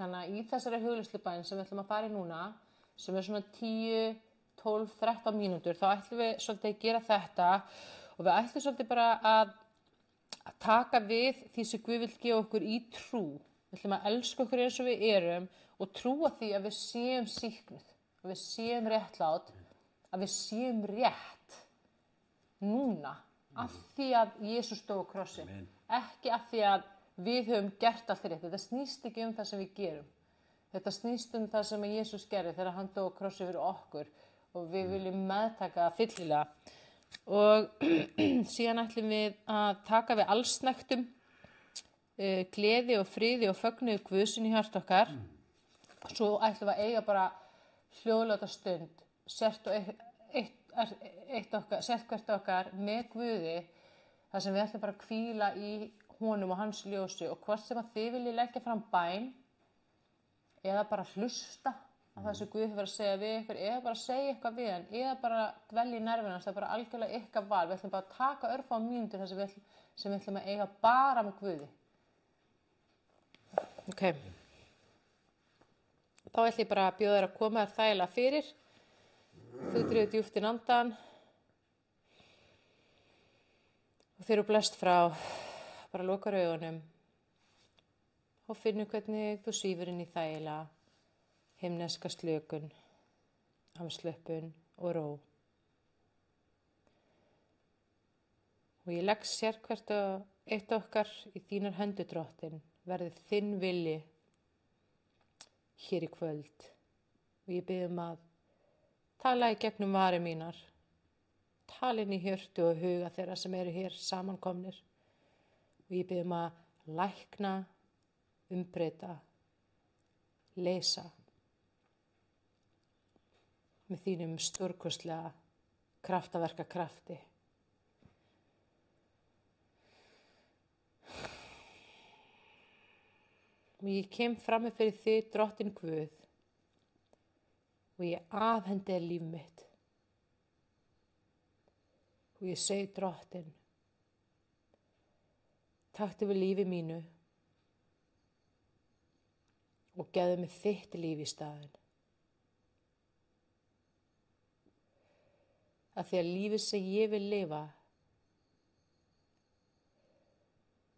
þannig að í þessari hugleiðslubæn sem við ætlum að fara í núna, sem er svona 10, 12, 13 mínútur, þá ætlum við svolítið að gera þetta og við ætlum svolítið bara að taka við því sem Guð vill gefa okkur í trú. Við ætlum að elska okkur eins og við erum og trúa því að við séum sýknuð, að við séum réttlát, að við séum rétt núna af því að Jesús stóð á krossi. Ekki af því að við höfum gert allt rétt. Þetta snýst ekki það sem við gerum. Þetta snýst það sem Jesús gerði þegar hann stóð á krossi fyrir okkur og við viljum meðtaka það fyllilega. Og síðan ætlum við að taka við allsnægtum, gleði og friði og fögnuði Guðs í hjarta okkar. Svo ætlum við að eiga bara hljóðláta stund, sért hvert okkar með Guði, þar sem við ætlum bara að hvíla í honum og hans ljósi og hvort sem að þið viljið leggja fram bæn eða bara hlusta á það sem Guð hefur að segja við ykkur, eða bara segja eitthvað við hann, eða bara dvelja í nærvera, það er bara algjörlega ykkar val. Við ætlum bara að taka örfá mínútur þar sem við ætlum að eiga bara með Guði. Ok. Þá ætlum ég bara að bjóða þér að koma þér þægilega fyrir. Þú drýður djúpt inn andan. Og þeir eru blest frá, bara lokar augunum. Og finnur hvernig þú svífur inn í þægilega himneska slökun, afslöppun og ró. Og ég legg sérhvert og eitt okkar í þínar hendur, Drottinn, verði þinn vilji hér í kvöld. Og ég bið að tala í gegnum varir mínar, tala inn í hjörtu og huga þeirra sem eru hér samankomnir. Og ég bið að lækna, umbreyta, leysa með þínum stórkostlega kraftaverka krafti. Og ég kem frammi fyrir þig, Drottinn Guð, og ég afhendi þér líf mitt. Og ég segi, Drottinn, taktu við lífi mínu og gefðu mig þitt líf í staðinn. Að því að lífið sem ég vil lifa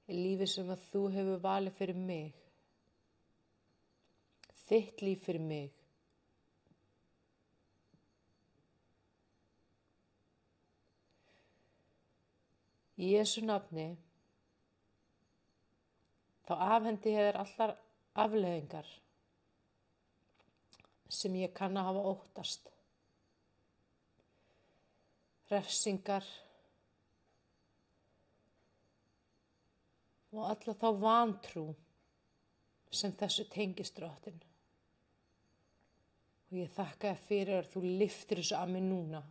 er lífið sem að þú hefur valið fyrir mig. Þitt líf fyrir mig. Í Jesú nafni þá afhendi ég þér allar afleiðingar sem ég kann að hafa óttast. Refsingar og alla þá vantrú sem þessu tengist, Drottinn. Og ég þakka þér fyrir að þú lyftir þessu að mig núna.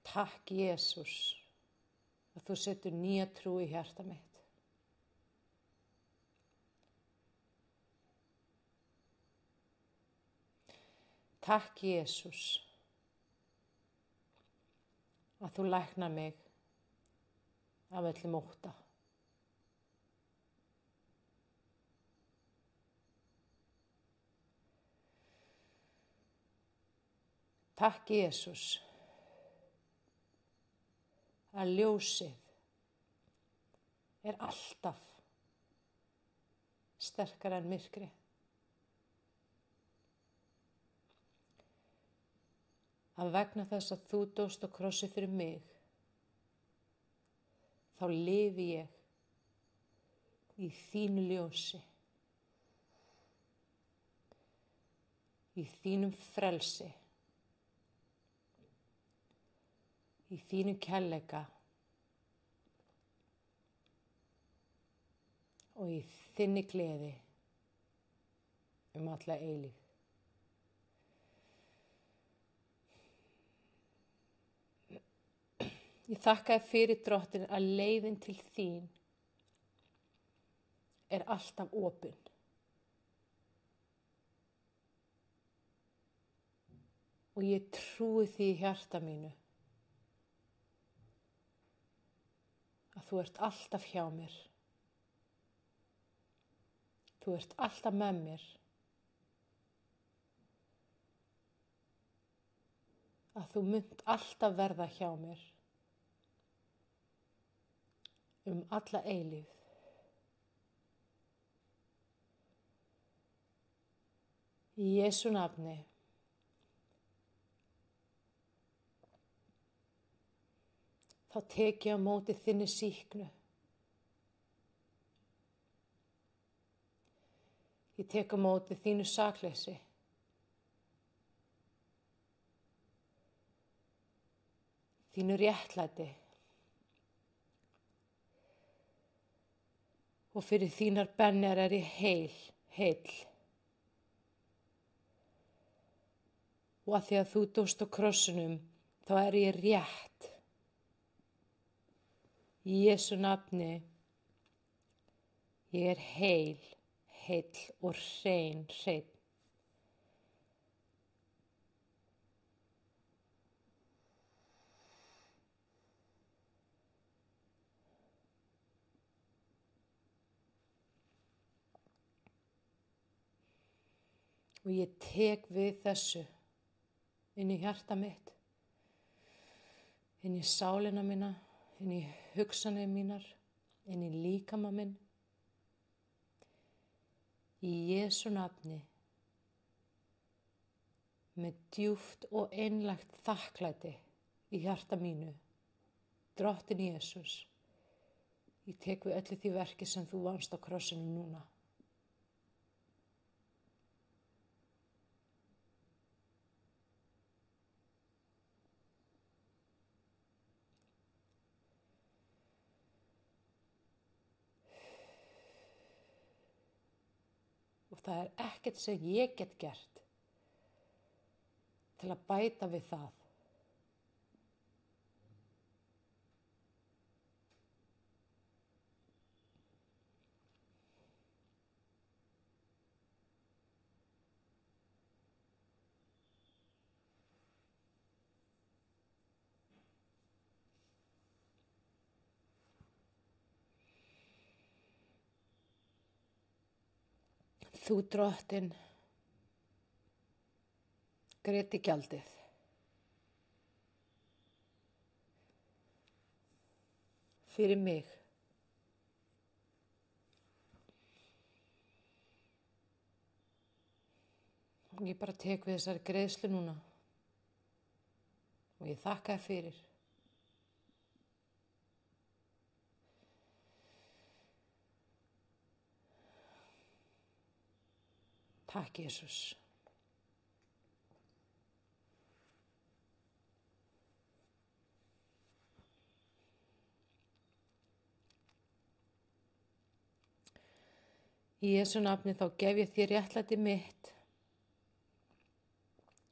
Takk, Jesús, að þú setur nýja trú í hjarta mitt. Takk, Jesús, að þú læknar mig af öllum ótta. Takk, Jesús, að ljósið er alltaf sterkara en myrkrið. Að vegna þess að þú dóst á krossi fyrir mig, þá lifi ég í þínu ljósi, í þínum frelsi, í þínu kærleika og í þinni gleði alla eilífð. Ég þakka þér fyrir, Drottinn, að leiðin til þín er alltaf opin. Og ég trúi því í hjarta mínu að þú ert alltaf hjá mér. Þú ert alltaf með mér. Að þú munt alltaf verða hjá mér. Alla eilífð. Í Jesú nafni. Þá tek ég á móti þinni sýknu. Ég tek á móti þínu sakleysi. Þínu réttlæti. Og fyrir þínar bennjar er ég heill. Og að því að þú dóst á krossinum, þá er ég rétt. Í Jesú nafni, ég er heill og hreinn. Og ég tek við þessu inn í hjarta mitt, inn í sálina mína, inn í hugsanir mínar, inn í líkama minn. Í Jesú nafni, með djúpt og einlægt þakklæti í hjarta mínu, Drottinn Jesús, ég tek við öllu því verki sem þú vannst á krossinu núna. Og það er ekkert sem ég get gert til að bæta við það. Þú, Drottinn, greiddir gjaldið. Fyrir mig. Ég bara tek við þessari greiðslu núna og ég þakka þér fyrir. Takk, Jesús. Í Jesú nafni þá gef ég þér réttlæti mitt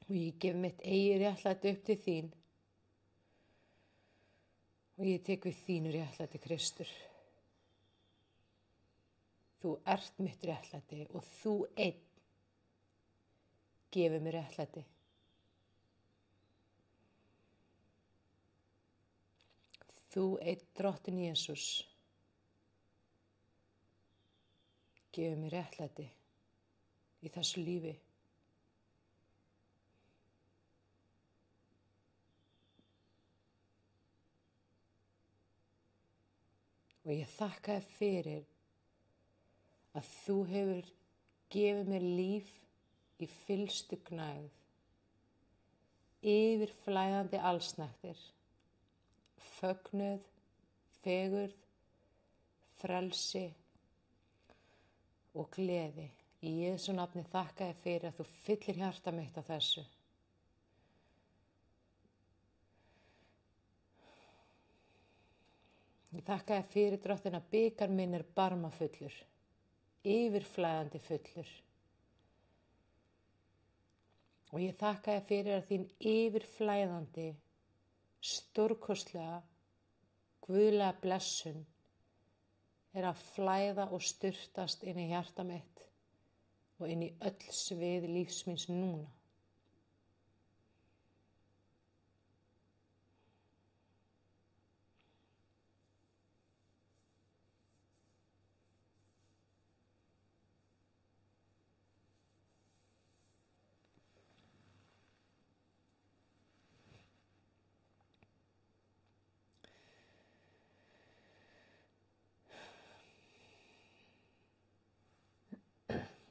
og ég gef mitt eigið réttlæti upp til þín og ég tek við þínu réttlæti, Kristur. Þú ert mitt réttlæti og þú einn gefur mér réttlæti. Þú einn, Drottinn Jesús, gefur mér réttlæti í þessu lífi. Og ég þakka þér fyrir að þú hefur gefið mér líf í fyllstu gnægð, yfirflæðandi allsnægtir, fögnuð, fegurð, frelsi og gleði. Í Jesú nafni þakka ég fyrir að þú fyllir hjarta mitt á þessu. Ég þakka ég fyrir, Drottinn, að bikar minn er barmafullur, yfirflæðandi fullur. Og ég þakka ég fyrir að þín yfirflæðandi, stórkostlega, guðlega blessun er að flæða og sturtast inn í hjarta mitt og inn í öll svið lífs míns núna.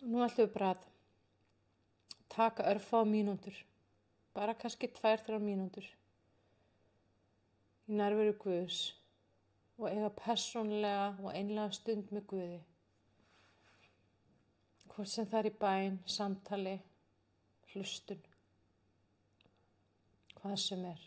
Nú ætlum við bara að taka örfá mínútur, bara kannski 2-3 mínútur í nærveru Guðs og eiga persónlega og einlega stund með Guði. Hvort sem það í bæn, samtali, hlustun, hvað sem er.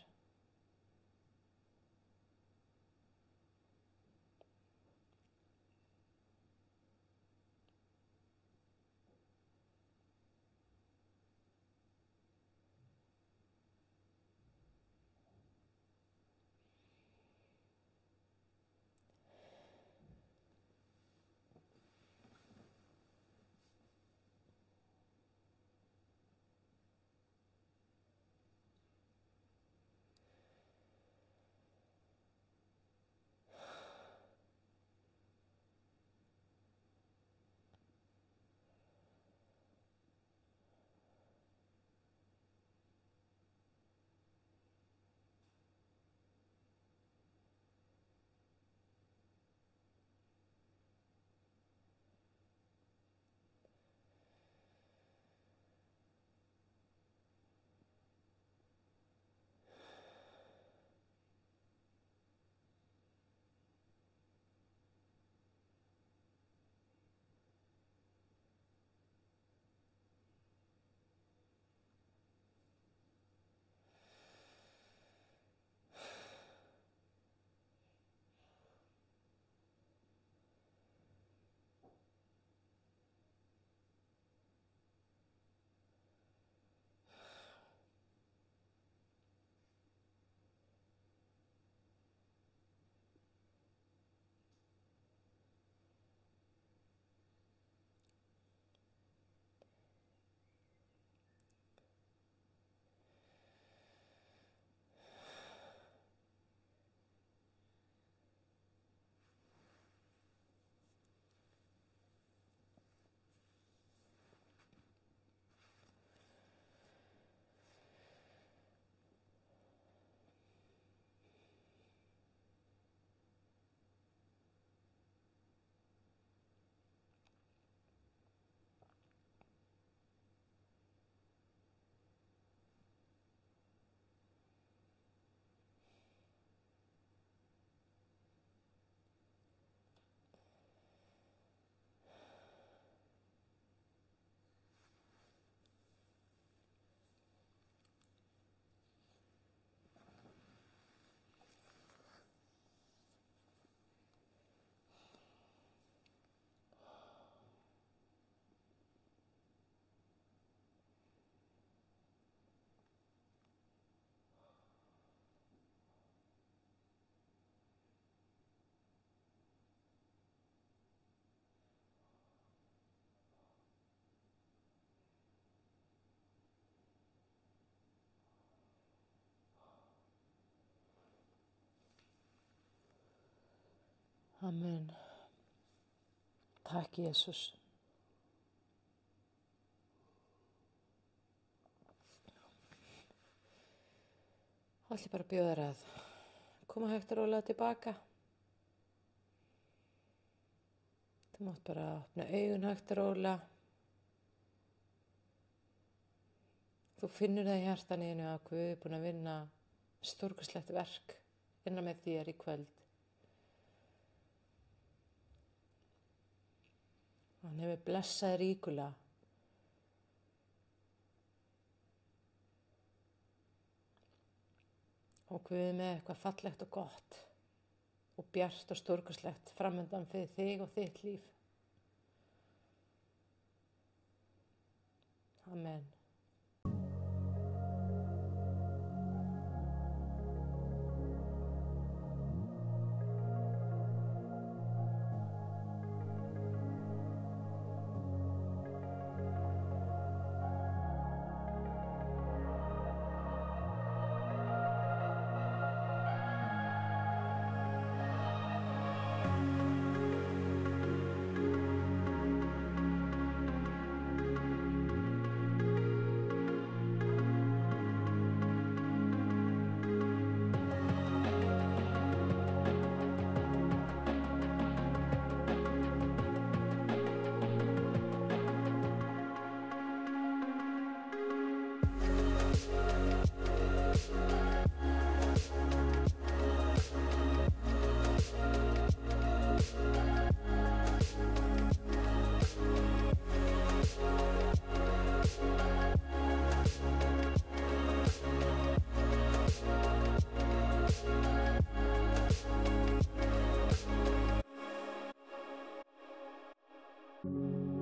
Amen. Takk, Jesús. Þá ætlum ég bara að bjóða þér að koma hægt og rólega tilbaka. Þú mátt bara opna augun hægt og rólega. Þú finnur það í hjartanu að Guð er búinn að vinna stórkostlegt verk innan með þér í kvöld. Hann hefur blessað ríkulega. Og Guð er með eitthvað fallegt og gott og bjart og stórkostlegt framundan fyrir þig og þitt líf. Amen. bye.